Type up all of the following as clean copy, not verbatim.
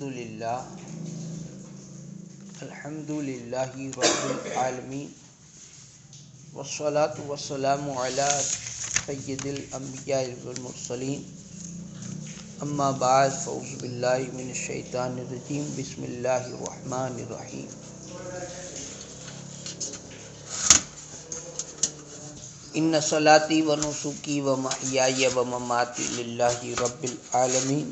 الحمدللہ رب العالمین والصلاة والسلام علی سید الانبیاء والمرسلین اما بعد فاعوذ باللہ من الشیطان الرجیم بسم اللہ الرحمن الرحیم ان صلاتی و نسکی و محیای و مماتی للہ رب العالمین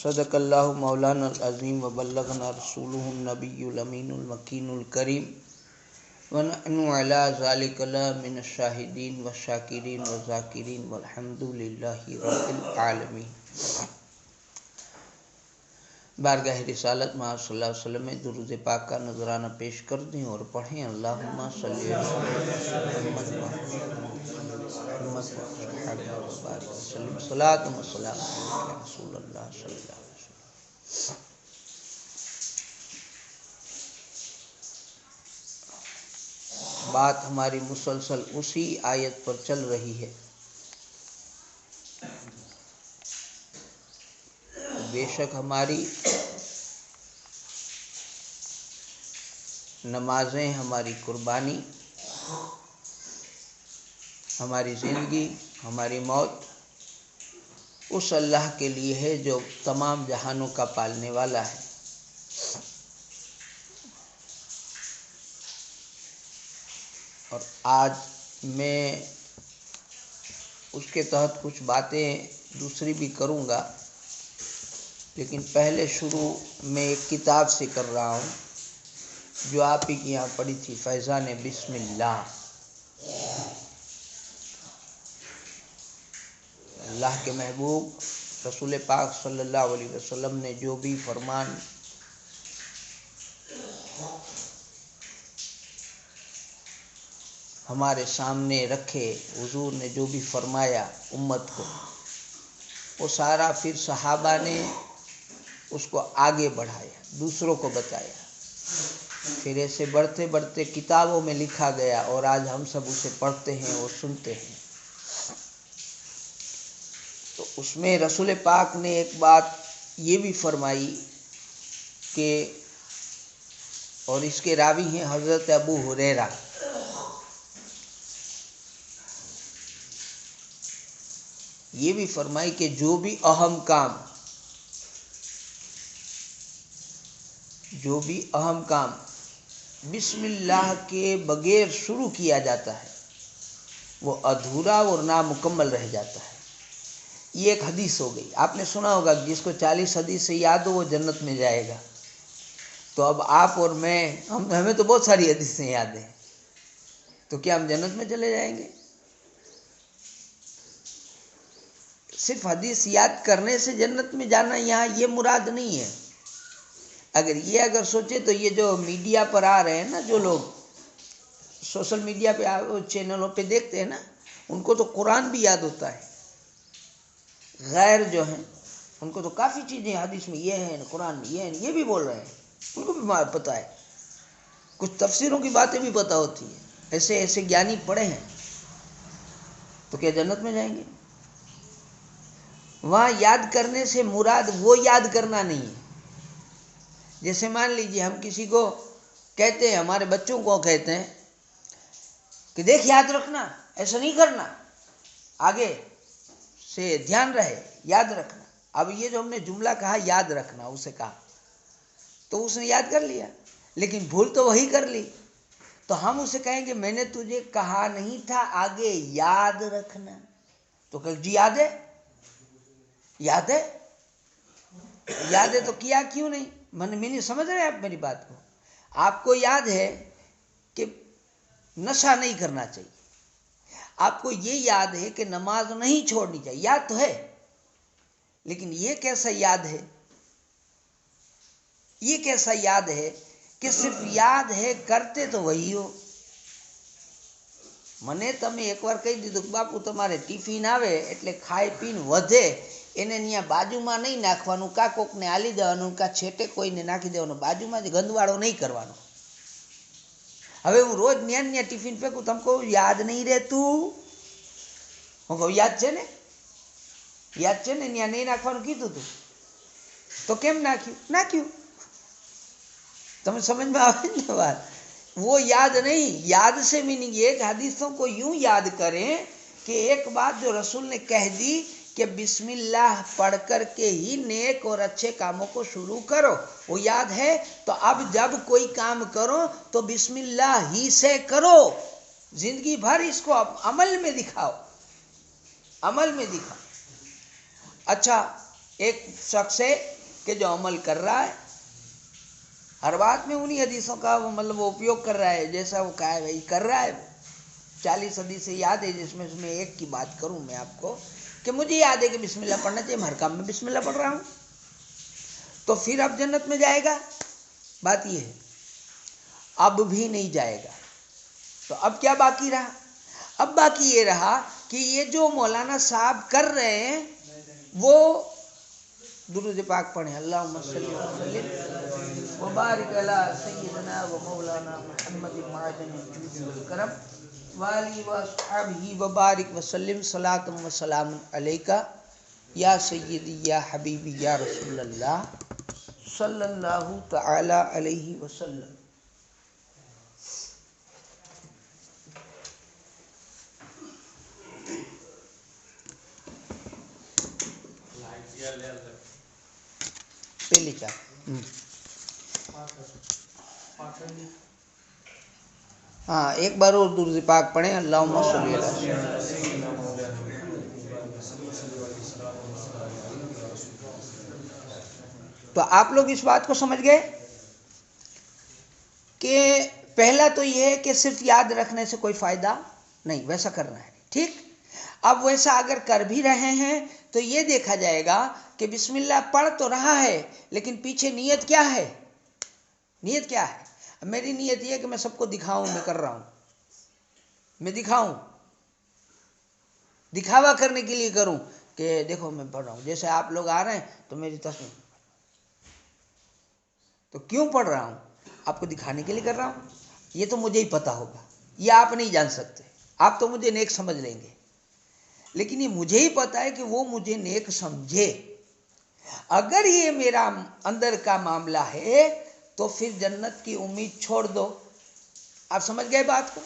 صدق اللہ مولانا العظیم و بلغنا رسولہ النبی الامین المکین الکریم ونحن علی ذلک من الشاہدین والشاکرین والذاکرین والحمد للہ رب العالمین۔ بارگاہ رسالت محمد صلی اللہ علیہ وسلم میں درود پاک کا نذرانہ پیش کر دیں اور پڑھیں اللہم صلی علی محمد وسلم صلاۃ و سلام علیک رسول اللہ صلی اللہ علیہ وسلم۔ بات ہماری مسلسل اسی آیت پر چل رہی ہے۔ بے شک ہماری نمازیں، ہماری قربانی، ہماری زندگی، ہماری موت اس اللہ کے لیے ہے جو تمام جہانوں کا پالنے والا ہے۔ اور آج میں اس کے تحت کچھ باتیں دوسری بھی کروں گا، لیکن پہلے شروع میں ایک کتاب سے کر رہا ہوں جو آپ ہی کی یہاں پڑھی تھی، فیضان بسم اللہ۔ اللہ کے محبوب رسول پاک صلی اللہ علیہ وسلم نے جو بھی فرمان ہمارے سامنے رکھے، حضور نے جو بھی فرمایا امت کو، وہ سارا پھر صحابہ نے اس کو آگے بڑھایا، دوسروں کو بتایا، پھر ایسے بڑھتے بڑھتے کتابوں میں لکھا گیا اور آج ہم سب اسے پڑھتے ہیں اور سنتے ہیں۔ تو اس میں رسول پاک نے ایک بات یہ بھی فرمائی کہ، اور اس کے راوی ہیں حضرت ابو ہریرہ، یہ بھی فرمائی کہ جو بھی اہم کام بسم اللہ کے بغیر شروع کیا جاتا ہے وہ ادھورا اور نامکمل رہ جاتا ہے۔ یہ ایک حدیث ہو گئی، آپ نے سنا ہوگا جس کو 40 حدیث سے یاد ہو وہ جنت میں جائے گا۔ تو اب آپ اور میں ہمیں تو بہت ساری حدیثیں یاد ہیں، تو کیا ہم جنت میں چلے جائیں گے؟ صرف حدیث یاد کرنے سے جنت میں جانا یہاں یہ مراد نہیں ہے۔ اگر سوچے تو یہ جو میڈیا پر آ رہے ہیں نا، جو لوگ سوشل میڈیا پہ چینلوں پہ دیکھتے ہیں نا، ان کو تو قرآن بھی یاد ہوتا ہے، غیر جو ہیں ان کو تو کافی چیزیں حدیث میں یہ ہیں، قرآن میں یہ ہیں، یہ بھی بول رہے ہیں، ان کو بھی پتہ ہے، کچھ تفسیروں کی باتیں بھی پتہ ہوتی ہیں، ایسے گیانی پڑھے ہیں، تو کیا جنت میں جائیں گے؟ وہاں یاد کرنے سے مراد وہ یاد کرنا نہیں ہے۔ جیسے مان لیجیے ہم کسی کو کہتے ہیں، ہمارے بچوں کو کہتے ہیں کہ دیکھ یاد رکھنا، ایسا نہیں کرنا، آگے سے دھیان رہے، یاد رکھنا۔ اب یہ جو ہم نے جملہ کہا یاد رکھنا، اسے کہا تو اس نے یاد کر لیا، لیکن بھول تو وہی کر لی۔ تو ہم اسے کہیں گے میں نے تجھے کہا نہیں تھا آگے یاد رکھنا، تو کہ جی یاد ہے تو کیا کیوں نہیں؟ میں نہیں سمجھ رہے آپ میری بات کو؟ آپ کو یاد ہے کہ نشہ نہیں کرنا چاہیے، آپ کو یہ یاد ہے کہ نماز نہیں چھوڑنی چاہیے، یاد تو ہے، لیکن یہ کیسا یاد ہے کہ صرف یاد ہے، کرتے تو وہی ہو۔ મને તમે એકવાર કહી દીધું કે બાપુ તમારે ટિફિન આવે એટલે ખાઈ પીને વધે એને ત્યાં બાજુમાં નહીં નાખવાનું, કા કોકને આલી દેવાનું, કા છેટે કોઈને નાખી દેવાનું, બાજુમાં જ ગંદવાળો નહીં કરવાનો। હવે હું રોજ ન્યા ટિફિન ફેંકું, તમે કહું યાદ નહીં રહેતું? હું કહું યાદ છે ને, યાદ છે ને, ત્યાં નહીં નાખવાનું કીધું હતું, તો કેમ નાખ્યું? તમે સમજમાં આવે ને વાત? वो याद नहीं, याद से मीनिंग ये कि हदीसों को यूं याद करें कि एक बात जो रसूल ने कह दी कि बिस्मिल्लाह पढ़ करके ही नेक और अच्छे कामों को शुरू करो, वो याद है। तो अब जब कोई काम करो तो बिस्मिल्लाह ही से करो, जिंदगी भर इसको अमल में दिखाओ, अमल में दिखाओ। अच्छा, एक शख्स है कि जो अमल कर रहा है, हर बात में उन्हीं हदीसों का वो मतलब वो उपयोग कर रहा है, जैसा वो कहा है वही कर रहा है। 40 हदीसें याद है, जिसमें उसमें एक की बात करूं मैं आपको कि मुझे याद है कि बिस्मिल्लाह पढ़ना चाहिए, हर काम में बिस्मिल्लाह पढ़ रहा हूं, तो फिर अब जन्नत में जाएगा? बात ये है, अब भी नहीं जाएगा। तो अब क्या बाकी रहा? अब बाकी ये रहा कि ये जो मौलाना साहब कर रहे हैं वो दुरूद पाक पढ़े, अल्लाहुम्मा सल्ली व सल्लिम व बारिक अला सय्यिदना व मौलाना मुहम्मदिन मादनिल जूद वल करम व आलिहि व अस्हाबिही व बारिक व सल्लिम सलातम व सलामुन अलैका या सय्यदी या हबीबी या रसूलल्लाह सल्लल्लाहु तआला अलैहि वसल्लम। पहली चार हाँ, एक बार और दुरूद पाक पढ़े, अल्लाहुम्मा सल्ली अला सय्यिदिना। तो आप लोग इस बात को समझ गए कि पहला तो यह है कि सिर्फ याद रखने से कोई फायदा नहीं, वैसा करना है, ठीक। अब वैसा अगर कर भी रहे हैं तो ये देखा जाएगा कि बिस्मिल्लाह पढ़ तो रहा है, लेकिन पीछे नीयत क्या है? नीयत क्या है? मेरी नीयत ये है कि मैं सबको दिखाऊं मैं कर रहा हूं, मैं दिखाऊं, दिखावा करने के लिए करूं कि देखो मैं पढ़ रहा हूं। जैसे आप लोग आ रहे हैं तो मेरी तस्वीर, तो क्यों पढ़ रहा हूं? आपको दिखाने के लिए कर रहा हूं। ये तो मुझे ही पता होगा, ये आप नहीं जान सकते, आप तो मुझे नेक समझ लेंगे, लेकिन ये मुझे ही पता है कि वो मुझे नेक समझे। अगर ये मेरा अंदर का मामला है तो फिर जन्नत की उम्मीद छोड़ दो। आप समझ गए बात को?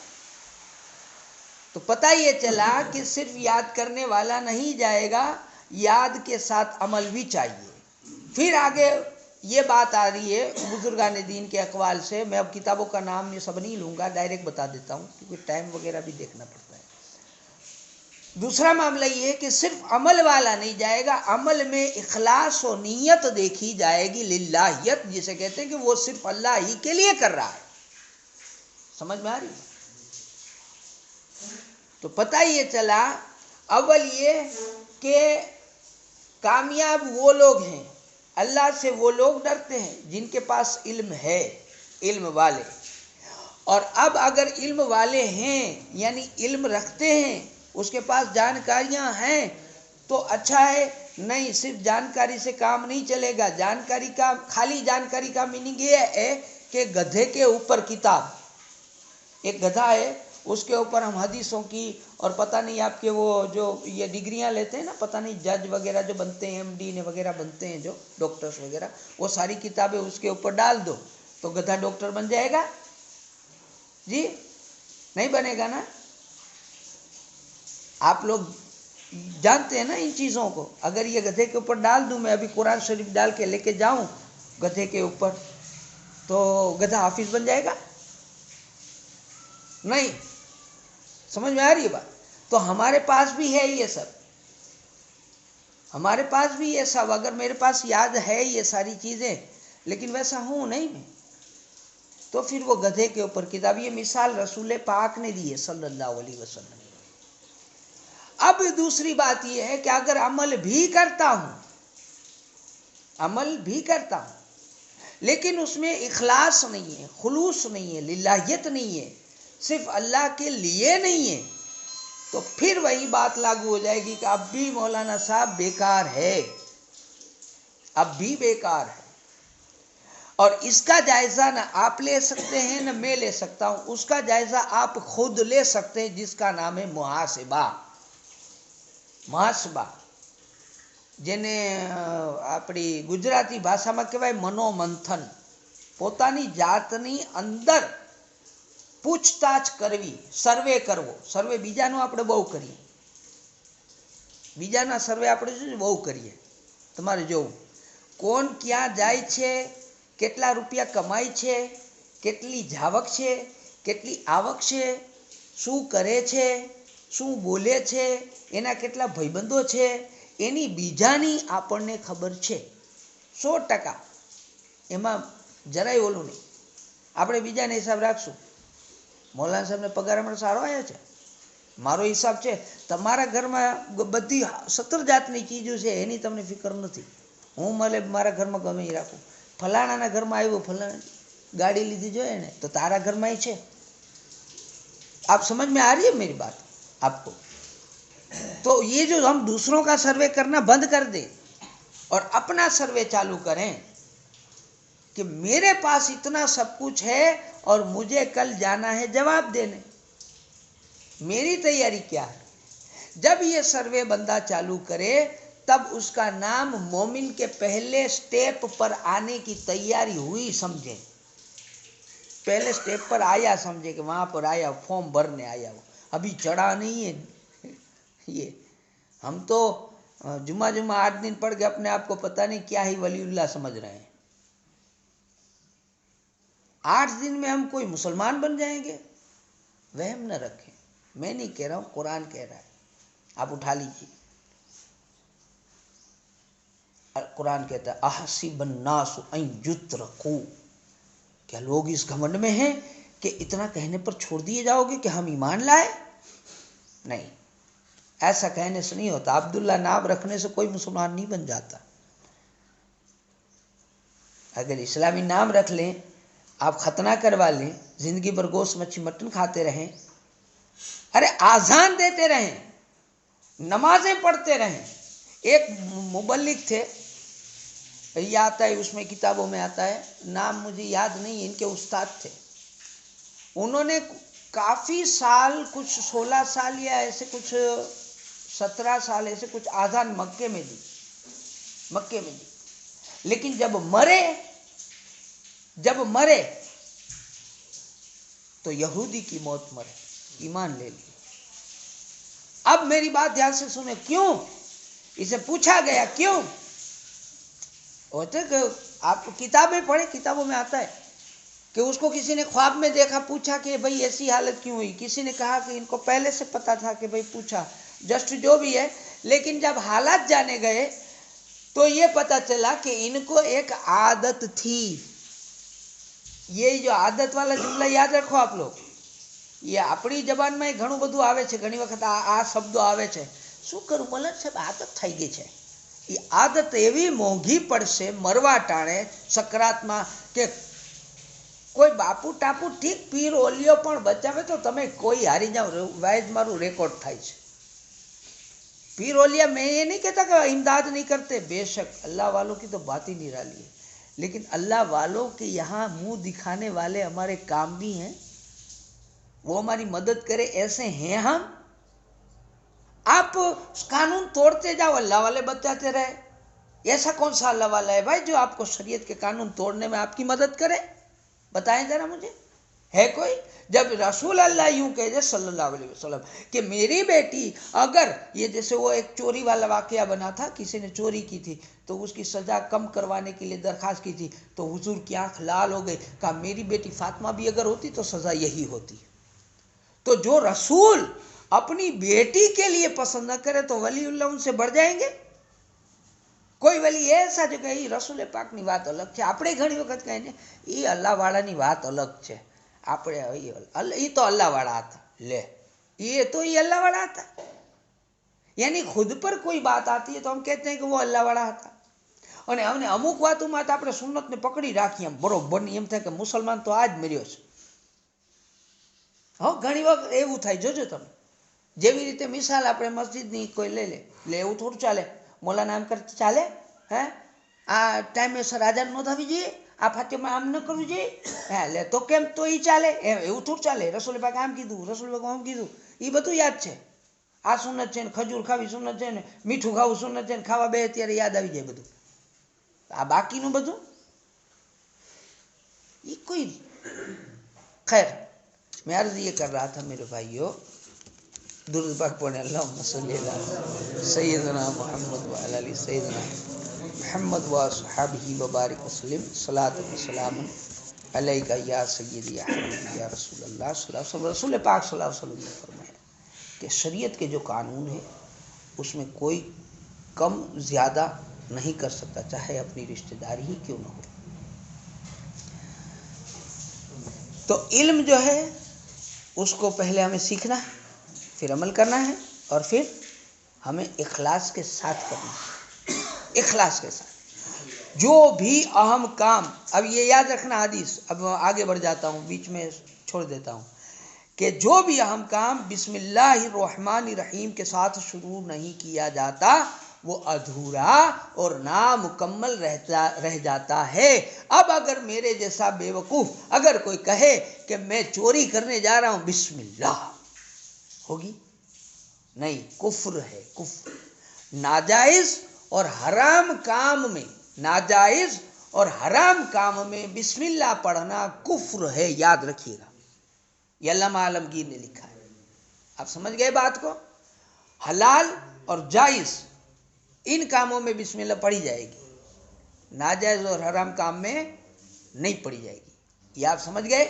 तो पता ये चला कि सिर्फ याद करने वाला नहीं जाएगा, याद के साथ अमल भी चाहिए। फिर आगे ये बात आ रही है बुजुर्गान दीन के अकवाल से। मैं अब किताबों का नाम ये सब नहीं लूँगा, डायरेक्ट बता देता हूँ क्योंकि टाइम वगैरह भी देखना पड़ता है। दूसरा मामला ये है कि सिर्फ अमल वाला नहीं जाएगा, अमल में इखलास और नीयत देखी जाएगी, लिल्लाहियत जिसे कहते हैं कि वो सिर्फ अल्लाह ही के लिए कर रहा है। समझ में आ रही है? तो पता ये चला अव्वल ये कि कामयाब वो लोग हैं, अल्लाह से वो लोग डरते हैं जिनके पास इल्म है, इल्म वाले। और अब अगर इल्म वाले हैं यानी इल्म रखते हैं, उसके पास जानकारियां हैं तो अच्छा है। नहीं, सिर्फ जानकारी से काम नहीं चलेगा। जानकारी का, खाली जानकारी का मीनिंग ये है कि गधे के ऊपर किताब, एक गधा है उसके ऊपर हम हदीसों की और पता नहीं आपके वो जो ये डिग्रियां लेते हैं ना, पता नहीं जज वगैरह जो बनते हैं, एमडी ने वगैरह बनते हैं जो डॉक्टर्स वगैरह, वो सारी किताबें उसके ऊपर डाल दो तो गधा डॉक्टर बन जाएगा? जी नहीं बनेगा ना। आप लोग जानते हैं ना इन चीज़ों को। अगर ये गधे के ऊपर डाल दूं, मैं अभी कुरान शरीफ डाल के लेके जाऊं गधे के ऊपर, तो गधा हाफिज बन जाएगा? नहीं। समझ में आ रही है बात? तो हमारे पास भी है ये सब, हमारे पास भी ये सब। अगर मेरे पास याद है ये सारी चीज़ें लेकिन वैसा हूँ नहीं मैं, तो फिर वो गधे के ऊपर किताब। ये मिसाल रसूल पाक ने दी है सल्लल्लाहु अलैहि वसल्लम। अब दूसरी बात यह है कि अगर अमल भी करता हूँ, अमल भी करता हूँ, लेकिन उसमें इखलास नहीं है, खुलूस नहीं है, लिल्लाहियत नहीं है, सिर्फ अल्लाह के लिए नहीं है, तो फिर वही बात लागू हो जाएगी कि अब भी मौलाना साहब बेकार है, अब भी बेकार है। और इसका जायज़ा न आप ले सकते हैं न मैं ले सकता हूँ, उसका जायज़ा आप खुद ले सकते हैं, जिसका नाम है मुहासिबा। मुहासिबा જેને આપણી ગુજરાતી ભાષામાં કહેવાય મનોમંથન, પોતાની જાતની અંદર પૂછતાછ કરવી, સર્વે કરવો. સર્વે બીજાનો આપણે બહુ કરીએ, બીજાના સર્વે આપણે શું બહુ કરીએ. તમારે જોવું કોણ ક્યાં જાય છે, કેટલા રૂપિયા કમાય છે, કેટલી જાવક છે, કેટલી આવક છે, શું કરે છે, શું બોલે છે, એના કેટલા ભાઈબંધો છે, એની બીજાની આપણને ખબર છે 100%. એમાં જરાય ઓલું નહીં. આપણે બીજાને હિસાબ રાખશું. મૌલાના સાહેબને પગાર હમણાં સારો આવ્યો છે, મારો હિસાબ છે. તમારા ઘરમાં બધી 17 જાતની ચીજો છે, એની તમને ફિકર નથી. હું મારા ઘરમાં ગમે એ રાખું. ફલાણાના ઘરમાં આવ્યું, ફલાણા गाड़ी लीधी जो है तो तारा घर में ही है। आप समझ में आ रही है मेरी बात आपको? तो ये जो हम दूसरों का सर्वे करना बंद कर दें और अपना सर्वे चालू करें कि मेरे पास इतना सब कुछ है और मुझे कल जाना है जवाब देने, मेरी तैयारी क्या है। जब ये सर्वे बंदा चालू करे तब उसका नाम मोमिन के पहले स्टेप पर आने की तैयारी हुई समझे। पहले स्टेप पर आया समझे कि वहां पर आया, फॉर्म भरने आया, वो अभी चढ़ा नहीं है। ये हम तो जुमा जुमा 8 दिन पढ़ के अपने आप को पता नहीं क्या ही वलीउल्लाह समझ रहे हैं। 8 दिन में हम कोई मुसलमान बन जाएंगे, वहम न रखें। मैं नहीं कह रहा हूं, कुरान कह रहा है, आप उठा लीजिए। कुरान कहता है अहसिबन्नासु अन युत्रकू, क्या लोग इस घमंड में हैं कि इतना कहने पर छोड़ दिए जाओगे कि हम ईमान लाए? नहीं, ऐसा कहने से नहीं होता। अब्दुल्ला नाम रखने से कोई मुसलमान नहीं बन जाता। अगर इस्लामी नाम रख लें, आप खतना करवा लें, जिंदगी भर गोश्त मच्छी मटन खाते रहें, अरे आजान देते रहें, नमाजें पढ़ते रहें। एक मुबल्लिग थे, ये आता है उसमें किताबों में आता है, नाम मुझे याद नहीं, इनके उस्ताद थे। उन्होंने काफ़ी साल, कुछ 16 साल या ऐसे कुछ 17 साल ऐसे कुछ आज़ान मक्के में दी। लेकिन जब मरे तो यहूदी की मौत मरे, ईमान ले ली। अब मेरी बात ध्यान से सुने, क्यों? इसे पूछा गया क्यों? होते कि आप किताबें पढ़े, किताबों में आता है कि उसको किसी ने ख्वाब में देखा, पूछा कि भाई ऐसी हालत क्यों हुई। किसी ने कहा कि इनको पहले से पता था कि भाई पूछा, जस्ट जो भी है। लेकिन जब हालात जाने गए तो ये पता चला कि इनको एक आदत थी। ये जो आदत वाला जुमला याद रखो आप लोग, ये अपनी जबान में घणું બધું આવે છે, ઘણી વખત આ શબ્દો આવે છે, શું કરું મલક સાહેબ, આદત થઈ ગઈ છે। એ આદત એવી મોંઘી પડશે મરવા ટાણે સકરાતમાં કે કોઈ બાપુ ટાપુ ઠીક પીર ઓલિયો પણ બચાવે તો તમે કોઈ હારી જાઓ, વાયજ મારું રેકોર્ડ થાય છે। पीर ओलिया, मैं ये नहीं कहता कि इमदाद नहीं करते, बेशक अल्लाह वालों की तो बात ही निराली है, लेकिन अल्लाह वालों के यहाँ मुंह दिखाने वाले हमारे काम भी हैं, वो हमारी मदद करे, ऐसे हैं हम। आप कानून तोड़ते जाओ, अल्लाह वाले बचाते रहे। ऐसा कौन सा अल्लाह वाला है भाई जो आपको शरीयत के कानून तोड़ने में आपकी मदद करे? बताएं जरा मुझे, है कोई? जब रसूल अल्लाह यूं कह दे सल्लल्लाहु अलैहि वसल्लम कि मेरी बेटी अगर, ये जैसे वो एक चोरी वाला वाकया बना था, किसी ने चोरी की थी तो उसकी सजा कम करवाने के लिए दरखास्त की थी, तो हुजूर की आंख लाल हो गई, कहा मेरी बेटी फातिमा भी अगर होती तो सजा यही होती। तो जो रसूल अपनी बेटी के लिए पसंद न करे तो वलीउल्लाह उनसे बढ़ जाएंगे? कोई वली ऐसा जो कहे रसूल पाकनी बात अलग है, આપણે ઘણી વખત કહે ને એ અલ્લાહ વાળાની વાત અલગ છે, આપણે એ તો अल्लाह वाला था, ले ये तो ये अल्लाह वाला था। यानी खुद पर कोई बात आती है तो हम कहते हैं कि वो अल्लाह वाला था। અને અમને અમુક વાતોમાં તો આપણે સુન્નતને પકડી રાખીએ એમ બરોબર, એમ થાય કે મુસલમાન તો આ જ મર્યો છે। હા, ઘણી વખત એવું થાય, જોજો તમે। જેવી રીતે મિસાલ આપણે મસ્જિદની કોઈ લઈ લે એવું થોડું ચાલે। મૌલાના એમ કરતા ચાલે? હે, આ ટાઈમે સર આજાન નોંધાવી જોઈએ, આ ફાતિમા આમ ન કરવું જોઈએ, હા લે તો કેમ, તો એ ચાલે? એવું થોડું ચાલે। રસૂલ પાક આમ કીધું, રસૂલ પાક આમ કીધું, એ બધું યાદ છે। આ સુન્નત છે ને ખજૂર ખાવી સુન્નત છે ને મીઠું ખાવું સુન્નત છે ને ખાવા બે ત્યારે યાદ આવી જાય બધું. આ બાકીનું બધું ये कोई खैर मैं अर्ज ये कर रहा था मेरे भाइयों, दुरूद पाक पढ़े अल्लाहुम्मा सल्ली अला सय्यदना मुहम्मद व अला आलि सय्यदना मुहम्मद व असहाबिही व बारिक वसल्लम सलात व सलाम अलैका या सय्यदी या हबीबी या रसूलल्लाह सल्लल्लाहु अलैहि वसल्लम। रसूल पाक सल्लल्लाहु अलैहि वसल्लम ने फरमाया कि शरीयत के जो कानून है उसमें कोई कम ज़्यादा नहीं कर सकता, चाहे अपनी रिश्तेदारी ही क्यों न हो। तो इल्म जो है उसको पहले हमें सीखना है, फिर अमल करना है, और फिर हमें इखलास के साथ करना है, इखलास के साथ जो भी अहम काम। अब ये याद रखना हदीस, अब आगे बढ़ जाता हूँ, बीच में छोड़ देता हूँ, कि जो भी अहम काम बिस्मिल्लाहिर्रहमानिर्रहीम के साथ शुरू नहीं किया जाता वो अधूरा और नामुकम्मल रह जाता है। अब अगर मेरे जैसा बेवकूफ़ अगर कोई कहे कि मैं चोरी करने जा रहा हूँ, बिस्मिल्लाह होगी? नहीं, कुफ्र है, कुफ्र। नाजायज़ और हराम काम में, नाजायज़ और हराम काम में बिस्मिल्लाह पढ़ना कुफ्र है, याद रखिएगा। ये अल्लामा आलमगीर ने लिखा है। आप समझ गए बात को? हलाल और जायज़ इन कामों में बिस्मिल्लाह पढ़ी जाएगी, नाजायज़ और हराम काम में नहीं पढ़ी जाएगी। ये आप समझ गए?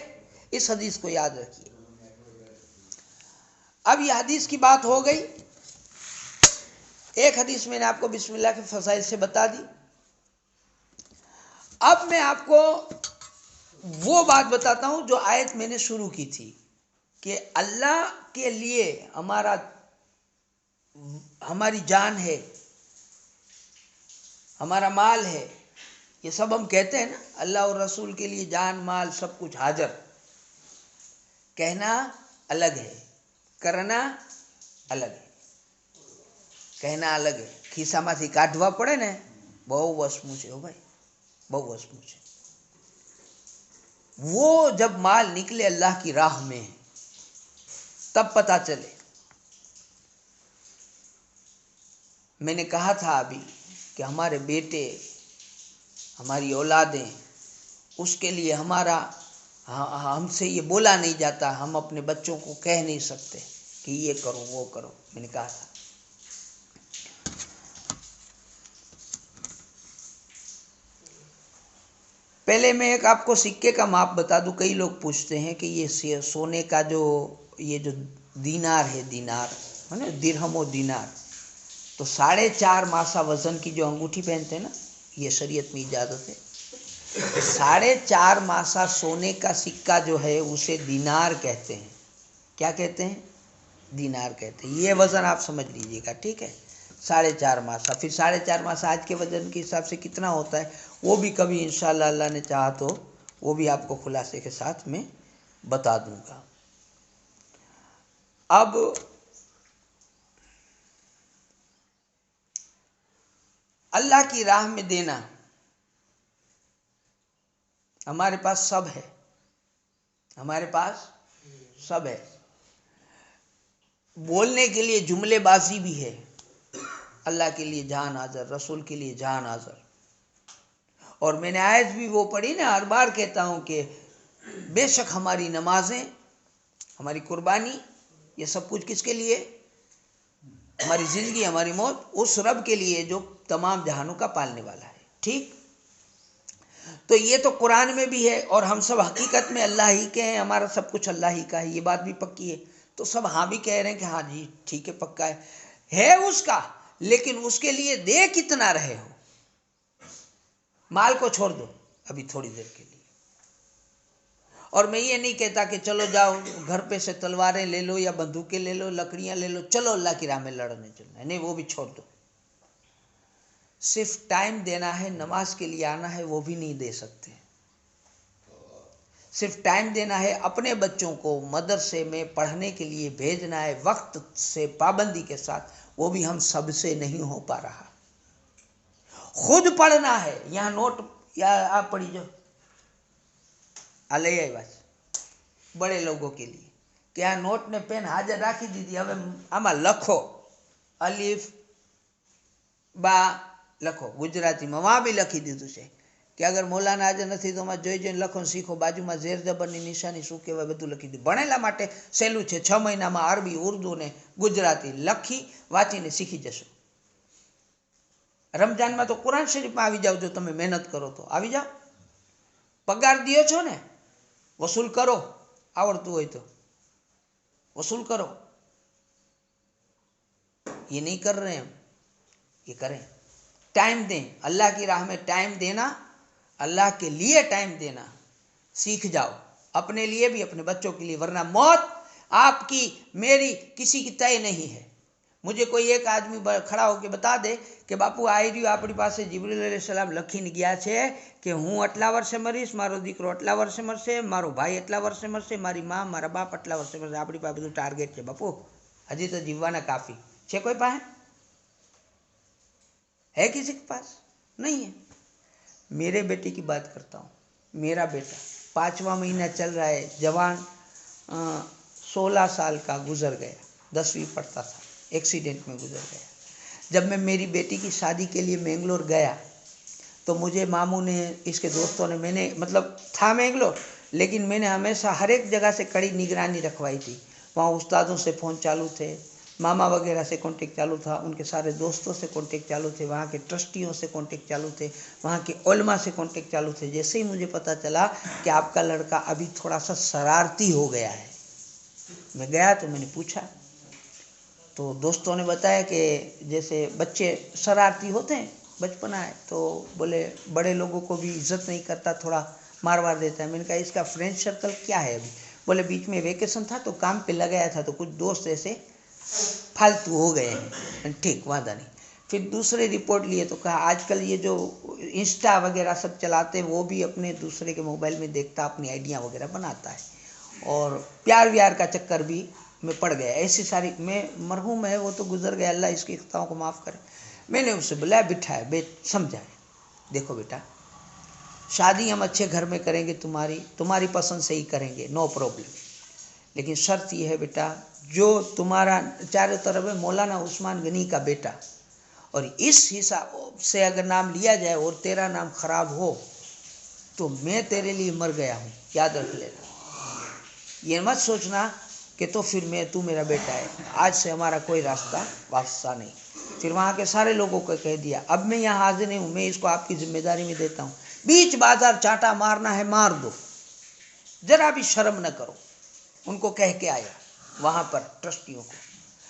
इस हदीस को याद रखिए। अब ये हदीस की बात हो गई। एक हदीस मैंने आपको बिस्मिल्लाह के फज़ाइल से बता दी। अब मैं आपको वो बात बताता हूँ जो आयत मैंने शुरू की थी कि अल्लाह के लिए हमारी जान है, हमारा माल है, ये सब हम कहते हैं ना, अल्लाह और रसूल के लिए जान माल सब कुछ हाजिर। कहना अलग है, करना अलग है। कहना अलग है, खिस्साમાંથી કાઢવા પડે ને બહુ વસમું છે, ભાઈ બહુ વસમું છે। वो जब माल निकले अल्लाह की राह में तब पता चले। मैंने कहा था अभी कि हमारे बेटे, हमारी औलादें, उसके लिए हमारा हमसे ये बोला नहीं जाता, हम अपने बच्चों को कह नहीं सकते कि ये करो वो करो। मैंने कहा था पहले मैं एक आपको सिक्के का माप बता दूं। कई लोग पूछते हैं कि ये सोने का ये जो दीनार है, दीनार है ना, दिरहम और दीनार, तो 4.5 मासा वजन की जो अंगूठी पहनते हैं ना, ये शरीयत में इजाज़त है। 4.5 मासा सोने का सिक्का जो है उसे दीनार कहते हैं। क्या कहते हैं? दीनार कहते हैं। ये वज़न आप समझ लीजिएगा, ठीक है? 4.5 मासा। फिर 4.5 मासा आज के वज़न के हिसाब से कितना होता है वो भी कभी इंशाअल्लाह अल्लाह ने चाहा तो वो भी आपको खुलासे के साथ में बता दूंगा। अब अल्लाह की राह में देना हमारे पास सब है, हमारे पास सब है। बोलने के लिए जुमलेबाजी भी है, अल्लाह के लिए जान हाज़िर, रसूल के लिए जान हाज़िर। और मैंने आयत भी वो पढ़ी ना, हर बार कहता हूँ कि बेशक हमारी नमाजें, हमारी कुर्बानी, ये सब कुछ किसके लिए? हमारी ज़िंदगी, हमारी मौत उस रब के लिए जो तमाम जहानों का पालने वाला है। ठीक, तो ये तो कुरान में भी है और हम सब हकीकत में अल्लाह ही के हैं, हमारा सब कुछ अल्लाह ही का है, ये बात भी पक्की है। तो सब हाँ भी कह रहे हैं कि हाँ जी ठीक है, पक्का है उसका, लेकिन उसके लिए दे कितना रहे हो। माल को छोड़ दो अभी थोड़ी देर के लिए। और मैं ये नहीं कहता कि चलो जाओ घर पे से तलवारें ले लो या बंदूकें ले लो, लकड़ियां ले लो, चलो अल्लाह की राह में लड़ने चलना है, नहीं, वो भी छोड़ दो। सिर्फ टाइम देना है, नमाज के लिए आना है, वो भी नहीं दे सकते। सिर्फ टाइम देना है, अपने बच्चों को मदरसे में पढ़ने के लिए भेजना है वक्त से, पाबंदी के साथ, वो भी हम सबसे नहीं हो पा रहा। खुद पढ़ना है, यहाँ नोट या आप पढ़ी जो ले आई बस बड़े लोगों के लिए, કે આ નોટ ને પેન હાજર રાખી દીધી, હવે આમાં લખો, અલીફ બા લખો, ગુજરાતીમાં વહાં બી લખી દીધું છે કે અગર મૌલાના હાજર નથી તો આમાં જોઈ જોઈને લખો ને શીખો, બાજુમાં ઝેર જબરની નિશાની શું કહેવાય બધું લખી દીધું. ભણેલા માટે સહેલું છે, 6 મહિનામાં અરબી, ઉર્દુ ને ગુજરાતી લખી વાંચીને શીખી જશો. રમજાનમાં તો કુરાન શરીફમાં આવી જાઓ, જો તમે મહેનત કરો તો આવી જાઓ. પગાર દિયો છો ને, વસૂલ કરો, આવડતું હોય તો वसूल करो. ये नहीं कर रहे हम, ये करें. टाइम दें, अल्लाह की राह में टाइम देना, अल्लाह के लिए टाइम देना सीख जाओ, अपने लिए भी अपने बच्चों के लिए, वरना मौत आपकी मेरी किसी की तय नहीं है. मुझे कोई एक आदमी खड़ा होकर बता दे कि बापू आई रही अपनी पास जिब्रील अलैहिस्सलाम लखीने गया है कि हूँ आटला वर्षे मरीश, मारो दीकरो आटला वर्षे मरशे, मारो भाई आटला वर्षे मरशे, मारी माँ मारा बाप आटला वर्षे मरशे. अपनी पास बधुं टार्गेट है बापू, हजी तो जीववाना काफी है. कोई पास है? किसी के पास नहीं है. मेरे बेटे की बात करता हूँ. मेरा बेटा 5वां महीना चल रहा है, जवान 16 साल का गुजर गया, 10वीं पढ़ता था, एक्सीडेंट में गुजर गया. जब मैं मेरी बेटी की शादी के लिए मैंगलोर गया तो मुझे मामू ने, इसके दोस्तों ने, मैंने मतलब था मैंगलोर, लेकिन मैंने हमेशा हर एक जगह से कड़ी निगरानी रखवाई थी. वहाँ उस्तादों से फ़ोन चालू थे, मामा वगैरह से कांटेक्ट चालू था, उनके सारे दोस्तों से कांटेक्ट चालू थे, वहाँ के ट्रस्टियों से कांटेक्ट चालू थे, वहाँ के उलमा से कांटेक्ट चालू थे. जैसे ही मुझे पता चला कि आपका लड़का अभी थोड़ा सा शरारती हो गया है, मैं गया तो मैंने पूछा तो दोस्तों ने बताया कि जैसे बच्चे शरारती होते हैं, बचपना है, तो बोले बड़े लोगों को भी इज्जत नहीं करता, थोड़ा मार वार देता है. मैंने कहा इसका फ्रेंड सर्कल क्या है अभी? बोले बीच में वेकेशन था तो काम पे लगाया था, तो कुछ दोस्त ऐसे फालतू हो गए हैं. ठीक, वादा नहीं. फिर दूसरे रिपोर्ट लिए तो कहा आजकल ये जो इंस्टा वगैरह सब चलाते हैं वो भी अपने दूसरे के मोबाइल में देखता, अपनी आइडिया वगैरह बनाता है, और प्यार व्यार का चक्कर भी में पड़ गया. ऐसी सारी, मैं मरहूम है वो तो गुजर गया, अल्लाह इसकी खताओं को माफ़ करे. मैंने उससे बुलाया, बिठाया, समझाया, देखो बेटा शादी हम अच्छे घर में करेंगे, तुम्हारी पसंद से ही करेंगे, नो प्रॉब्लम, लेकिन शर्त ये है बेटा, जो तुम्हारा चारों तरफ है मौलाना उस्मान गनी का बेटा, और इस हिसाब से अगर नाम लिया जाए और तेरा नाम खराब हो तो मैं तेरे लिए मर गया हूँ, याद रख लेना. ये मत सोचना कि तो फिर तू मेरा बेटा है, आज से हमारा कोई रास्ता वास्ता नहीं. फिर वहाँ के सारे लोगों को कह दिया, अब मैं यहाँ हाजिर नहीं हूँ, मैं इसको आपकी जिम्मेदारी में देता हूँ. बीच बाजार चाटा मारना है मार दो, जरा भी शर्म न करो. उनको कह के आया वहाँ पर ट्रस्टियों को.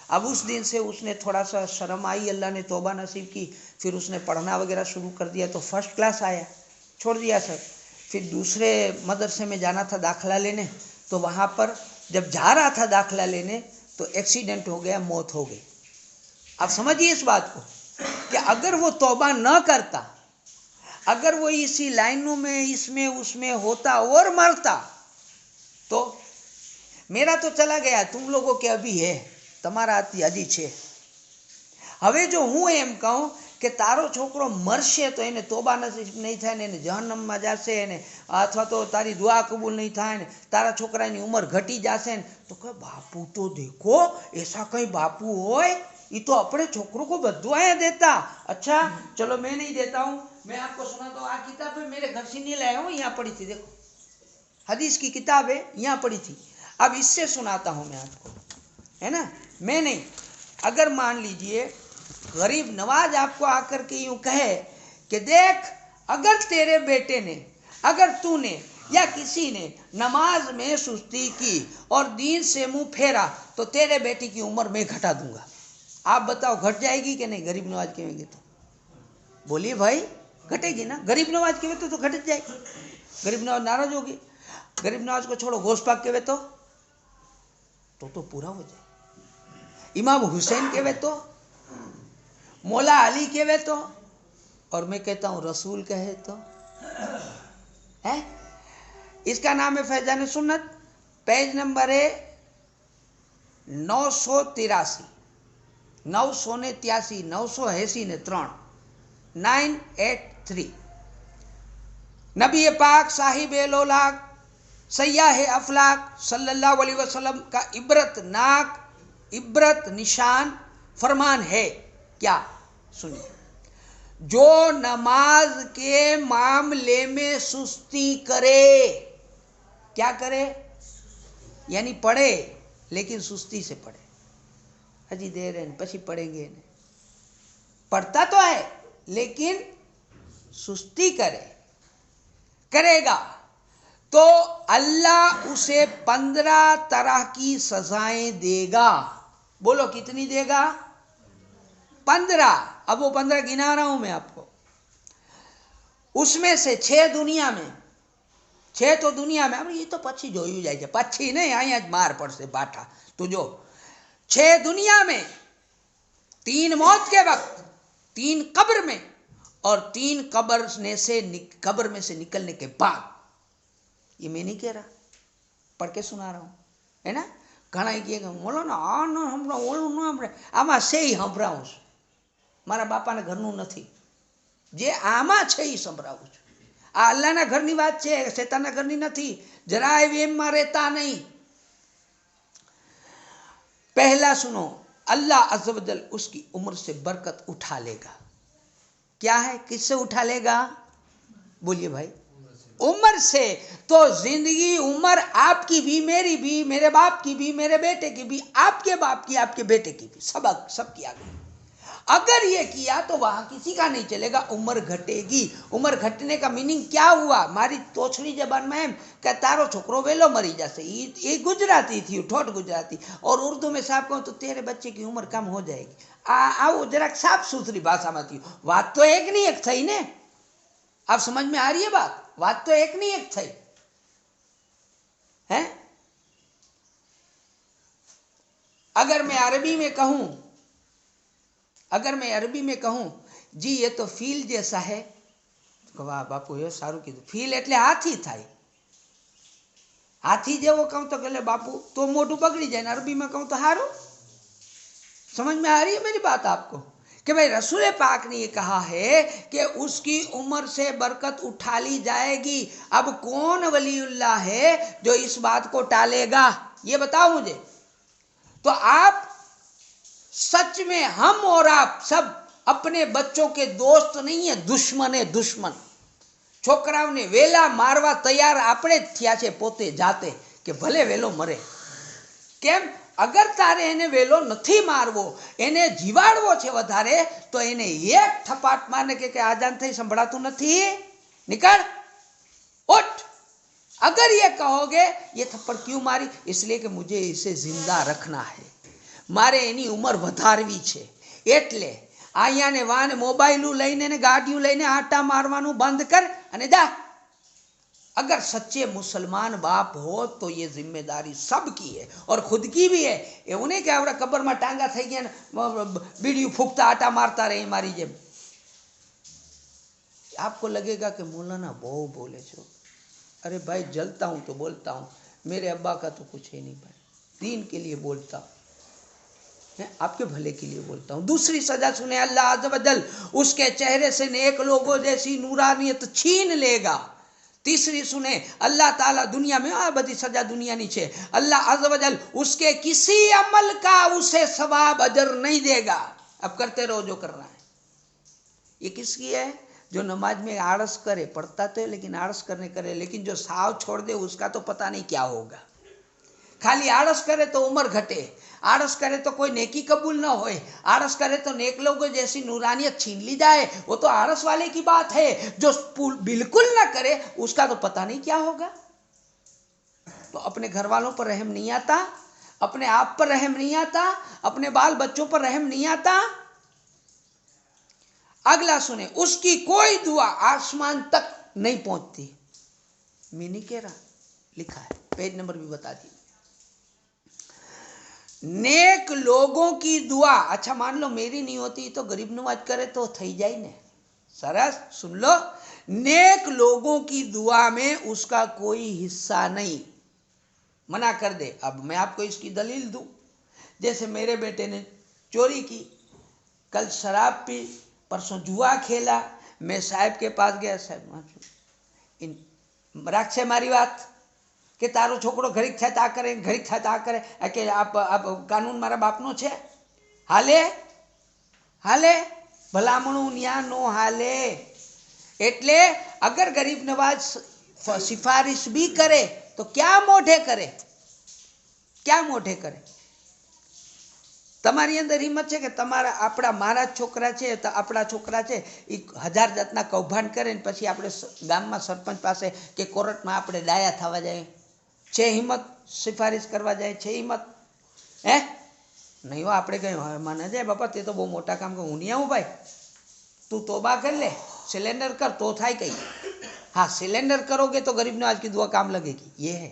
अब उस दिन से उसने थोड़ा सा शर्म आई, अल्लाह ने तौबा नसीब की. फिर उसने पढ़ना वगैरह शुरू कर दिया तो फर्स्ट क्लास आया, छोड़ दिया सर. फिर दूसरे मदरसे में जाना था दाखिला लेने, तो वहाँ पर जब जा रहा था दाखिला लेने तो एक्सीडेंट हो गया, मौत हो गई. आप समझिए इस बात को कि अगर वो तौबा न करता, अगर वो इसी लाइनों में इसमें उसमें होता और मरता, तो मेरा तो चला गया, तुम लोगों के अभी है, તમારા હજી છે. હવે જો હું એમ કહું કે તારો છોકરો મરશે તો એને તોબા નહીં થાય ને, એને જહન્નમમાં જશે ને, અથવા તો તારી દુઆ કબૂલ નહીં થાય ને, તારા છોકરાની ઉંમર ઘટી જશે ને, તો કે બાપू तो देखो ऐसा कहीं बापू होय, ये तो अपने छोकरों को बदुआएं देता. अच्छा चलो मैं नहीं देता हूँ, मैं आपको सुनाता हूँ. आ किताब है, मेरे घर से नहीं लाया हूँ, यहाँ पड़ी थी, देखो हदीस की किताब है, यहाँ पड़ी थी. अब इससे सुनाता हूँ मैं आपको, है ना. मैं नहीं, अगर मान लीजिए गरीब नवाज आपको आकर के यूं कहे कि देख अगर तेरे बेटे ने, अगर तूने या किसी ने नमाज में सुस्ती की और दीन से मुंह फेरा तो तेरे बेटे की उम्र मैं घटा दूंगा. आप बताओ घट जाएगी कि नहीं? गरीब नवाज कहेंगे तो बोलिए भाई, घटेगी ना. गरीब नवाज कहे तो घट जाएगी. गरीब नवाज नाराज होगी. गरीब नवाज को छोड़ो, गोश पाक कहे तो पूरा हो जाए. इमाम हुसैन कहे तो, मौला अली कहे तो, और मैं कहता हूँ रसूल कहे तो है. इसका नाम है फैजान सुन्नत. पेज नंबर है 983, 983, 983 ने 3, 983. नबी पाक साहिब लोलाक سیاح افلاک صلی اللہ علیہ وسلم کا عبرت نشان فرمان ہے کیا؟ سنیے، جو نماز کے معاملے میں سستی کرے، کیا کرے؟ یعنی پڑھے لیکن سستی سے پڑھے، ہجی دیر ہے پچھی پڑھیں گے، پڑھتا تو ہے لیکن سستی کرے گا تو اللہ اسے 15 طرح کی سزائیں دے گا۔ بولو کتنی دے گا؟ 15۔ اب وہ 15 گنا رہا ہوں میں آپ کو۔ اس میں سے 6 دنیا میں، 6 تو دنیا میں، اب یہ تو پچھی જોયું જાય છે، پچھی نہیں અહીંયા જ مار پڑશે باٹھا تو جو 6 دنیا میں، 3 موت کے وقت، 3 قبر میں، اور 3 قبر میں سے نکلنے کے بعد۔ یہ میں نہیں کہہ رہا، پڑھ کے سنا رہا ہوں، ہے نا؟ گھણા કહે કે મોલાના આ ન સંભળાવ ઓલું ન સંભળાય، આમાં છે એ સંભળાવું છું، મારા બાપાના ઘરનું નથી, જે આમાં છે એ સંભળાવું છું। આ અલ્લાહના ઘરની વાત છે, શેતાનના ઘરની નથી, જરાય વેમમાં રહેતા નહીં। پہلا سنو، اللہ عز و جل اس کی عمر سے برکت اٹھا لے گا۔ کیا ہے؟ کس سے اٹھا لے گا؟ بولیے بھائی، عمر سے۔ تو زندگی عمر آپ کی بھی، میری بھی، میرے باپ کی بھی، میرے بیٹے کی بھی، آپ کے باپ کی، آپ کے بیٹے کی بھی، سب کی آ گئی۔ اگر یہ کیا تو وہاں کسی کا نہیں چلے گا، عمر گھٹے گی۔ عمر گھٹنے کا میننگ کیا ہوا؟ ماری توچھڑی زبان میں کہ تارو چھوکرو ویلو مری جاسے، یہ گجراتی تھی، ٹھوٹ گجراتی، اور اردو میں صاحب کہوں تو تیرے بچے کی عمر کم ہو جائے گی۔ آؤ ذرا صاف ستھری بھاشا میں تھی، بات تو ایک نہیں ایک تھی نے، آپ سمجھ میں آ رہی ہے بات تو ایک نہیں ایک تھی ہے۔ اگر میں عربی میں کہوں جی یہ تو فیل جیسا ہے، واہ باپو یہ ساروں کیધું، ફીલ એટલે હાથી થાય، હાથી જેવો કહું તો કે બાપુ તો મોઢું બગડી જાય ને અરબી में कहूँ तो हारू। समझ में आ रही है मेरी बात आपको کہ بھائی رسول پاک نے یہ کہا ہے کہ اس کی عمر سے برکت اٹھا لی جائے گی۔ اب کون ولی اللہ ہے جو اس بات کو ٹالے گا؟ یہ بتاؤ مجھے۔ تو آپ سچ میں، ہم اور آپ سب اپنے بچوں کے دوست نہیں ہیں، دشمن۔ છોકરાઓને વેલા મારવા તૈયાર આપણે જ થયા છે પોતે જાતે કે ભલે વેલો મરે। કેમ? અગર તારે એને વેલો નથી મારવો, એને જીવાડવો છે વધારે, તો એને એક થપાટ મારને કે આજાન થઈ સંભળાતું નથી, निकल उठ। अगर ये कहोगे ये थप्पड़ क्यों मारी? इसलिए कि मुझे इसे जिंदा रखना है, मारे एनी उमर વધારવી છે, એટલે અહીંયા ને વાને મોબાઈલ લઈને ને ગાડીઓ લઈને આટા મારવાનું બંધ કર અને જા। अगर सच्चे मुसलमान बाप हो तो ये जिम्मेदारी सबकी है और खुद की भी है। ये उन्हें क्या आवड़ा कब्र में टांगा થઈ ગયા बीड़ी फूकता आटा मारता रहे मारी जेम। आपको लगेगा कि मौलाना बहुत बोले छो। अरे भाई जलता हूँ तो बोलता हूँ, मेरे अब्बा का तो कुछ है नहीं भाई, दीन के लिए बोलता हूँ, आपके भले के लिए बोलता हूँ। दूसरी सजा सुने, अल्लाह अज़्ज़ व जल उसके चेहरे से नेक लोगों जैसी नूरानियत छीन लेगा। तीसरी सुने, अल्लाह ताला दुनिया में, आ बड़ी सजा दुनिया नहीं छे, अल्लाह अज़्ज़ व जल उसके किसी अमल का उसे सवाब अजर नहीं देगा। अब करते रहो जो करना है। ये किसकी है? जो नमाज में आलस करे, पढ़ता तो है लेकिन आलस करे, लेकिन जो साव छोड़ दे उसका तो पता नहीं क्या होगा। खाली आलस करे तो उम्र घटे, आलस करे तो कोई नेकी कबूल न होए, आलस करे तो नेक लोगों जैसी नूरानियत छीन ली जाए, वो तो आलस वाले की बात है। जो बिल्कुल न करे उसका तो पता नहीं क्या होगा। तो अपने घर वालों पर रहम नहीं आता, अपने आप पर रहम नहीं आता, अपने बाल बच्चों पर रहम नहीं आता। अगला सुने, उसकी कोई दुआ आसमान तक नहीं पहुंचती। मैं नहीं कह रहा, लिखा है, पेज नंबर भी बता दी। नेक लोगों की दुआ, अच्छा मान लो मेरी नहीं होती तो गरीब नवाज करे तो थई जाए ने, सरस सुन लो, नेक लोगों की दुआ में उसका कोई हिस्सा नहीं, मना कर दे। अब मैं आपको इसकी दलील दूं, जैसे मेरे बेटे ने चोरी की, कल शराब पी, परसों जुआ खेला, मैं साहब के पास गया, साहब इन राख से मारी बात, કે તારો છોકરો ઘડીક થાય તો આ કરે, ઘડીક થાય તો આ કરે, કે આ કાનૂન મારા બાપનો છે? હાલે હાલે? ભલામણું ન્યા નો હાલે. એટલે અગર ગરીબ નવાજ સિફારિશ બી કરે તો ક્યાં મોઢે કરે? ક્યાં મોઢે કરે? તમારી અંદર હિંમત છે કે તમારા મારા છોકરા છે તો આપણા છોકરા છે એ 1000 જાતના કૌભાંડ કરે ને પછી આપણે ગામમાં સરપંચ પાસે કે કોર્ટમાં આપણે ડાયા થવા જાય? છે હિંમત? સિફારિશ કરવા જાય છે હિંમત? હે નહીં. આપણે કહ્યું મને જાય બાપા તે તો બહુ મોટા કામ કર, હું નહીં આવું ભાઈ, તું તોબા કર લે, सिलेंडर कर तो થાય કઈ. हाँ सिलेंडर करोगे तो गरीब नवाज की दुआ काम लगेगी, ये है.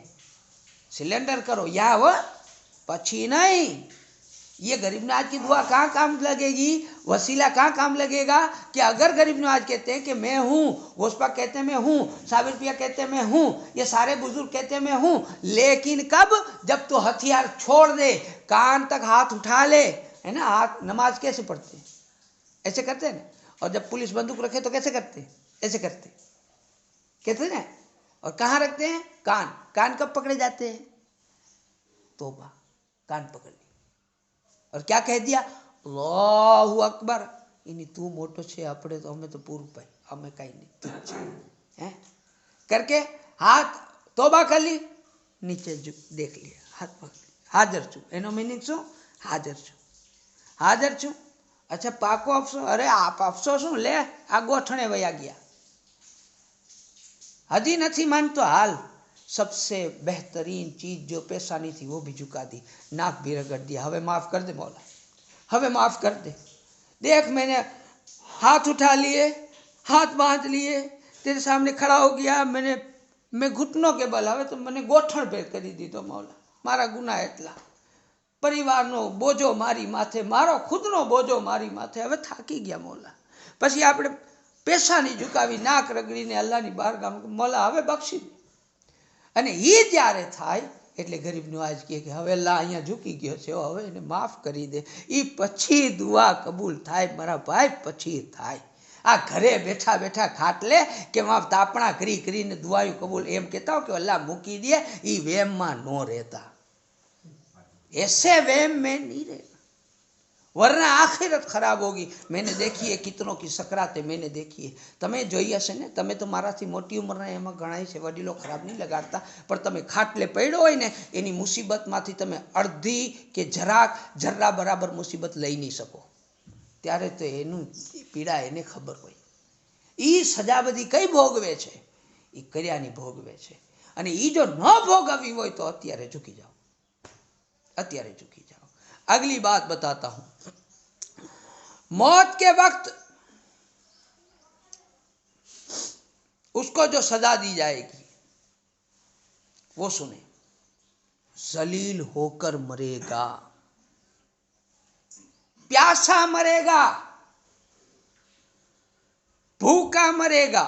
सिलेंडर करो या वो पछी नहीं. ये गरीब नवाज की दुआ कहाँ काम लगेगी? वसीला कहाँ काम लगेगा? कि अगर गरीब नवाज कहते हैं कि मैं हूँ, गोस्पा कहते हैं मैं हूँ, साबिर पिया कहते हैं मैं हूँ, ये सारे बुजुर्ग कहते हैं मैं हूँ, लेकिन कब? जब तो हथियार छोड़ दे, कान तक हाथ उठा ले, है ना. हाथ नमाज कैसे पढ़ते हैं? ऐसे करते हैं ना. और जब पुलिस बंदूक रखे तो कैसे करते? ऐसे करते कहते ना. और कहाँ रखते हैं? कान. कान कब पकड़े जाते हैं? तोबा, कान पकड़ ली और क्या कह दिया? अल्लाहु अकबर. इनी तू मोटो छे, अपने तो हमें तो पूर्व पाई, हमें कहीं नहीं है करके हाथ तोबा कर ली, नीचे देख लिया, हाथ पकड़, हाजर छू. एनो मीनिंग शू? हाजर छू, हाजर छू. अच्छा पाको अफसोस? अरे आप अफसोस શું લે, આ ગોઠણે વયા ગયા, હજી નથી માનતો હાલ. सबसे बेहतरीन चीज जो पेशानी थी वो भी झुका दी, नाक भी रगड़ दिया. हमें माफ कर दे मौला, हमें माफ कर दे. देख मैंने हाथ उठा लिए, हाथ बांध लिए, तेरे सामने खड़ा हो गया, मैं घुटनों के बल, હવે તો મને ગોઠણ ભેર કરી દીધો મૌલા. મારા ગુના એટલા, પરિવારનો બોજો મારી માથે, મારો ખુદનો બોજો મારી માથે, હવે થાકી ગયા મૌલા. પછી આપણે પેશાની ઝુકાવી, નાક રગડીને અલ્લાહની બારગામ, મૌલા હવે બક્ષી દે. અને એ જ્યારે થાય એટલે ગરીબ નવાજ કહે કે હવે અલ્લાહ અહીંયા ઝૂકી ગયો છે, હવે એને માફ કરી દે. એ પછી દુઆ કબૂલ થાય મારા ભાઈ, પછી થાય. આ ઘરે બેઠા બેઠા ખાટલે કે માફ તાપણા કરીને દુઆયું કબૂલ એમ કહેતા હો કે અલ્લાહ મૂકી દે, એ વેમમાં ન રહેતા. ऐसे वहम में नहीं रहना, वरना आखिरत खराब होगी. मैंने देखी है कितनों की सकरातें मैंने देखी है. તમે જોઈ હશે ને, તમે તો મારાથી મોટી ઉંમરના એમાં ગણાય છે, વડીલો ખરાબ નહીં લગાડતા, પણ તમે ખાટલે પડ્યો હોય ને એની મુસીબતમાંથી તમે અડધી કે જરા બરાબર મુસીબત લઈ નહીં શકો, ત્યારે તો એનું પીડા એને ખબર હોય. એ સજા બધી કઈ ભોગવે છે? એ કર્યાની ભોગવે છે. અને એ જો ન ભોગવવી હોય તો અત્યારે ઝૂકી જાઓ, અત્યારે झुकी जाओ. अगली बात बताता हूं. मौत के वक्त उसको जो सजा दी जाएगी वो सुने. जलील होकर मरेगा, प्यासा मरेगा, भूखा मरेगा.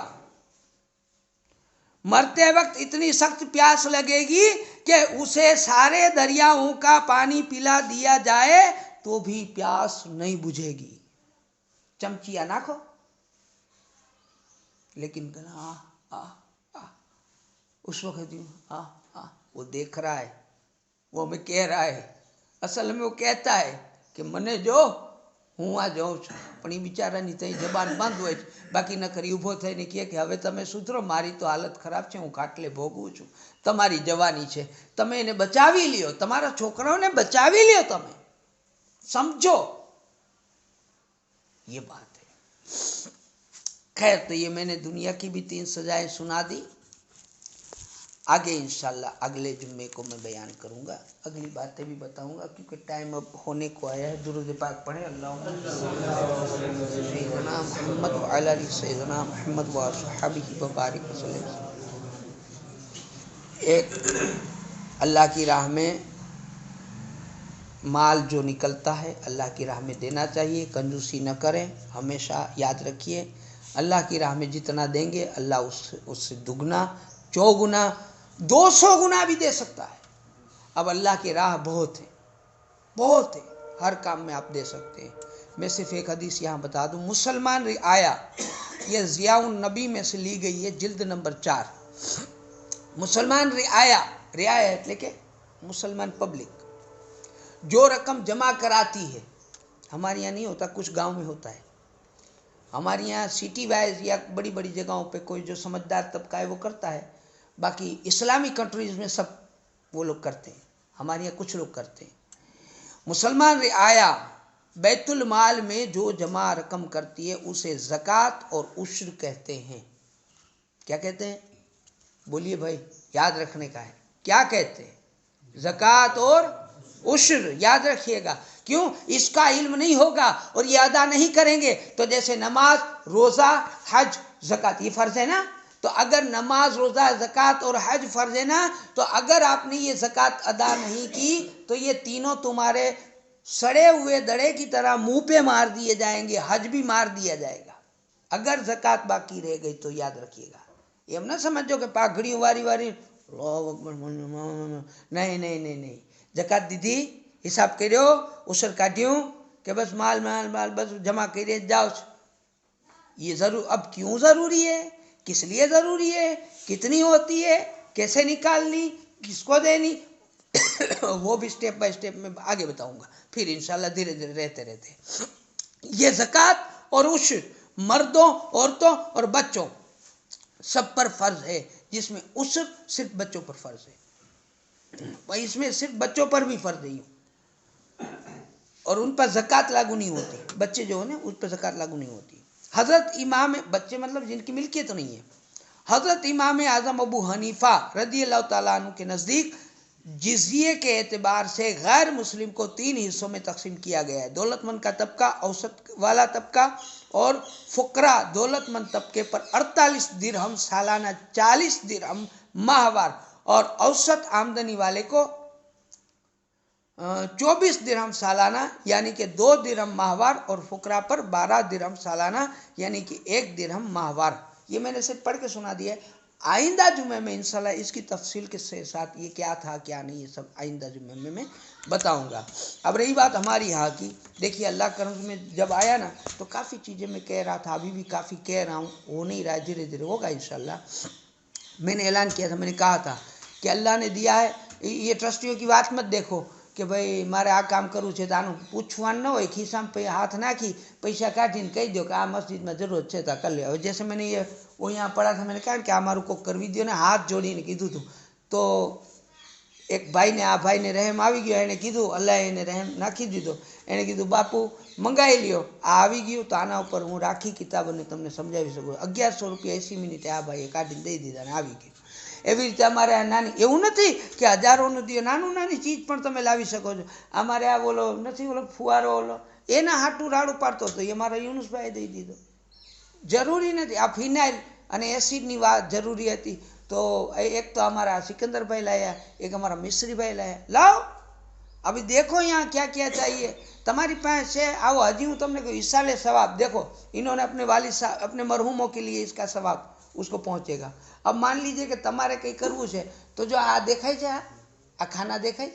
मरते वक्त इतनी सख्त प्यास लगेगी कि उसे सारे दरियाओं का पानी पिला दिया जाए तो भी प्यास नहीं बुझेगी. चमचिया नाखो लेकिन उस वक्त वो देख रहा है, वो हमें कह रहा है, असल में वो कहता है कि मने जो હું આ જાઉં છું, પણ એ બિચારાની ત્યાં જબાન બંધ હોય છે. બાકી નકર ઊભો થઈને કહે કે હવે તમે સુધરો, મારી તો હાલત ખરાબ છે, હું ખાટલે ભોગવું છું, તમારી જવાની છે, તમે એને બચાવી લ્યો, તમારા છોકરાઓને બચાવી લ્યો, તમે સમજો. ये बात है. खैर तो ये मैंने दुनिया की भी 3 सजाएं सुना दी. आगे इंशाल्लाह अगले जुम्मे को मैं बयान करूँगा, अगली बातें भी बताऊँगा, क्योंकि टाइम अब होने को आया है. दुरूद पाक पढ़े. सैयदना मोहम्मद व अला सैयदना मोहम्मद व असहाबिही व बारिक वसल्लम. एक अल्लाह की राह में माल जो निकलता है अल्लाह की राह में देना चाहिए, कंजूसी न करें. हमेशा याद रखिए, अल्लाह की राह में जितना देंगे अल्लाह उससे दुगना, चौगुना, 200 गुना भी दे सकता है. अब अल्लाह की राह बहुत है, बहुत है, हर काम में आप दे सकते हैं. मैं सिर्फ एक हदीस यहाँ बता दूँ. मुसलमान रिआया, ये ज़ियाउन नबी में से ली गई है, जिल्द नंबर 4. मुसलमान रिआया رعایا એટલે કે मुसलमान पब्लिक जो रकम जमा कराती है, हमारे यहाँ नहीं होता, कुछ गांव में होता है। हमारे यहाँ सिटी वाइज या बड़ी बड़ी जगहों पे कोई जो समझदार तबका है वो करता है, बाकी इस्लामिक कंट्रीज में सब वो लोग करते हैं, हमारे यहाँ कुछ लोग करते हैं। मुसलमान रियाया बैतुल माल में जो जमा रकम करती है उसे ज़कात और उश्र कहते हैं। क्या कहते हैं? बोलिए भाई, याद रखने का है। क्या कहते हैं? ज़कात और उश्र, याद रखिएगा। क्यों? इसका इल्म नहीं होगा और ये अदा नहीं करेंगे तो जैसे नमाज, रोज़ा, हज, ज़कात ये फ़र्ज़ है ना, तो अगर नमाज, रोज़ा, ज़कात और हज फ़र्ज़ है ना, तो अगर आपने ये ज़कात अदा नहीं की तो ये तीनों तुम्हारे सड़े हुए दड़े की तरह मुंह पे मार दिए जाएंगे, हज भी मार दिया जाएगा। अगर ज़कात बाकी रह गई तो याद रखिएगा। ये हम ना समझो कि पाघड़ी वारी वारी नहीं नहीं नहीं नहीं, ज़कात दीदी, हिसाब કર્યો, ઉસર કાઢ્યું કે बस माल माल माल बस जमा करे जाओ। ये जरूर, अब क्यों ज़रूरी है, किस लिए ज़रूरी है, कितनी होती है, कैसे निकालनी, किसको देनी वो भी स्टेप बाय स्टेप में आगे बताऊंगा, फिर इंशाल्लाह धीरे धीरे रहते रहते। ये ज़कात और उश्र मर्दों, औरतों और बच्चों सब पर फ़र्ज है, जिसमें उश्र सिर्फ बच्चों पर फ़र्ज है। इसमें सिर्फ बच्चों पर भी फ़र्ज नहीं और उन पर ज़कात लागू नहीं होती। बच्चे जो है ना उस पर ज़कात लागू नहीं होती। हज़रत इमाम, बच्चे मतलब जिनकी मिल्कियत नहीं है, हज़रत इमाम आज़म अबू हनीफा रज़ियल्लाहु ताला अन्हु के नज़दीक जिज़िये के एतबार से गैर मुस्लिम को 3 हिस्सों में तकसीम किया गया है। दौलतमंद का तबका, औसत वाला तबका और फ़ुकरा। दौलतमंद तबके पर 48 दिरहम सालाना, 40 दिरहम माहवार और औसत आमदनी वाले को 24 दिरहम सालाना यानी कि 2 दिरहम माहवार और फ़ुकरा पर 12 दिरहम सालाना यानी कि 1 दिरहम माहवार। ये मैंने सिर्फ पढ़ के सुना दिया है। आइंदा जुमे में इंशाल्लाह इसकी तफसील के साथ ये क्या था क्या नहीं, ये सब आइंदा जुमे में मैं बताऊंगा। अब रही बात हमारी यहाँ की, देखिए अल्लाह करम में जब आया ना तो काफ़ी चीज़ें मैं कह रहा था, अभी भी काफ़ी कह रहा हूँ, हो नहीं रहा है, धीरे धीरे होगा इंशाल्लाह। मैंने ऐलान किया था, मैंने कहा था कि अल्लाह ने दिया है। ये ट्रस्टियों की बात मत देखो कि भाई मारे आ काम करવું છે તો આનું પૂછવાનું ન હોય, ખિસ્સામાં હાથ નાખી પૈસા કાઢીને કહી દો કે આ મસ્જિદમાં જરૂરત છે તો કરી લે। હવે जैसे मैंने ये वो यहाँ पढ़ा था, मैंने कहा कि आ माરું કોક કરવી દો ને, હાથ જોડીને કીધું હતું તો એક ભાઈને, આ ભાઈને રહેમ આવી ગયો, એણે કીધું, અલ્લાહ એને રહેમ નાખી દીધો, એણે કીધું બાપુ મંગાવી લ્યો, આ આવી ગયું તો આના ઉપર હું રાખી કિતાબોને તમને સમજાવી શકું। 1100 રૂપિયા 80 મિનિટે આ ભાઈએ કાઢીને દઈ દીધા ને આવી ગયું। એવી રીતે અમારે આ નાની, એવું નથી કે હજારોનું દિયો, નાનું નાની ચીજ પણ તમે લાવી શકો છો। અમારે આ ઓલો નથી, ઓલો ફુવારો ઓલો એના હાટું રાડું પાડતો હતો, એ મારા યુનુસભાઈએ દઈ દીધો। જરૂરી નથી, આ ફિનાઇલ અને એસિડની વાત જરૂરી હતી તો એક તો हमारा सिकंदर भाई लाया, एक हमारा मिस्री भाई लाया। लाओ अभी देखो यहाँ क्या क्या चाहिए तुम्हारी पास है, आओ। हजी हूँ तुमने कोई इसाले सवाब देखो, इन्होंने अपने वालिद साहब, अपने मरहूमों के लिए इसका सवाब उसको पहुँचेगा। अब मान लीजिए कि તમારે કંઈ કરવું છે તો જો આ દેખાય છે, આ ખાના દેખાય,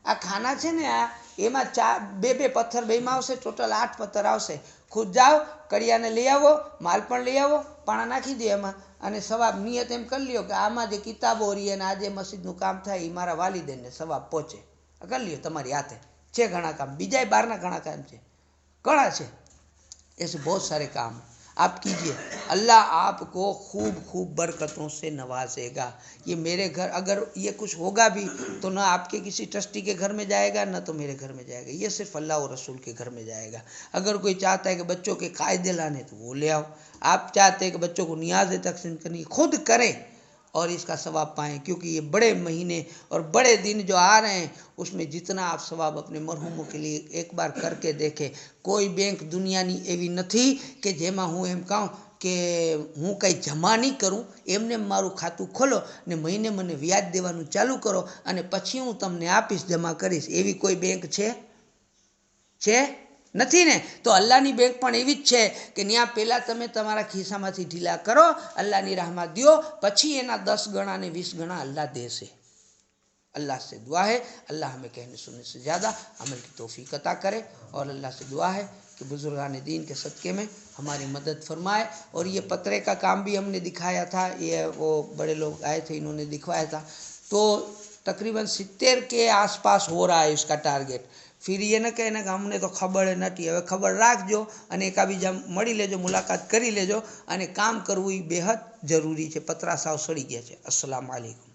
આ ખાના છે ને, આ એમાં 2 પથ્થર બેમાં આવશે, ટોટલ 8 પથ્થર આવશે। ખુદ જાઓ, કડિયાને લઈ આવો, માલ પણ લઈ આવો, પાણા નાખી દો એમાં અને સવાબ નિયત એમ કરી લ્યો કે આમાં જે કિતાબો રહી અને આ જે મસ્જિદનું કામ થાય એ મારા વાલિદેનને સવાબ પહોંચે, કરી લ્યો તમારી હાથે। છે ઘણા કામ, બીજા બહારના ઘણા કામ છે, ઘણા છે, ऐसे बहुत सारे काम आप कीजिए, अल्लाह आपको खूब खूब बरकतों से नवाजेगा। ये मेरे घर अगर ये कुछ होगा भी तो ना आपके किसी ट्रस्टी के घर में जाएगा, ना तो मेरे घर में जाएगा, ये सिर्फ अल्लाह और रसूल के घर में जाएगा। अगर कोई चाहता है कि बच्चों के कायदे लाने तो वो ले आओ, आप चाहते हैं कि बच्चों को नियाज़ तकसीम करनी, खुद करें और इसका सवाब पाएँ, क्योंकि ये बड़े महीने और बड़े दिन जो आ रहे हैं उसमें जितना आप सवाब अपने मरहूमों के लिए एक बार करके देखें। कोई बैंक दुनियानी एवी नहीं कि जेमा हूँ एम कहूँ कि हूँ कहीं जमा नहीं करूँ, एमने मारू खातु खोलो ने महीने मने व्याज देवानुं चालू करो अने पछी हूँ तमने आपीश, जमा करीश, एवी कोई बैंक छे નથી ને? તો અલ્લાહની બેંક પણ એવી જ છે કે ત્યાં પહેલાં તમે તમારા ખિસ્સામાંથી ઢીલા કરો, અલ્લાહની રાહમાં દ્યો, પછી એના 10 ગણા ને 20 ગણા अल्लाह देसे। अल्लाह से दुआ है अल्लाह हमें कहने सुनने से ज़्यादा अमल की तौफीक अता करे और अल्लाह से दुआ है कि बुजुर्गान दीन के सदक़े में हमारी मदद फरमाए। और ये पतरे का काम भी हमने दिखाया था, ये वो बड़े लोग आए थे, इन्होंने दिखवाया था। तो तकरीबन 70 के आसपास हो रहा है इसका टारगेट। फिर ये न कहना कि અમને તો ખબર નથી, હવે ખબર રાખજો અને એકાબીજા મળી લેજો, મુલાકાત કરી લેજો અને કામ કરવું એ બેહદ જરૂરી છે. પતરા સાવ સડી ગયા છે. અસ્સલામ વાલેકુમ.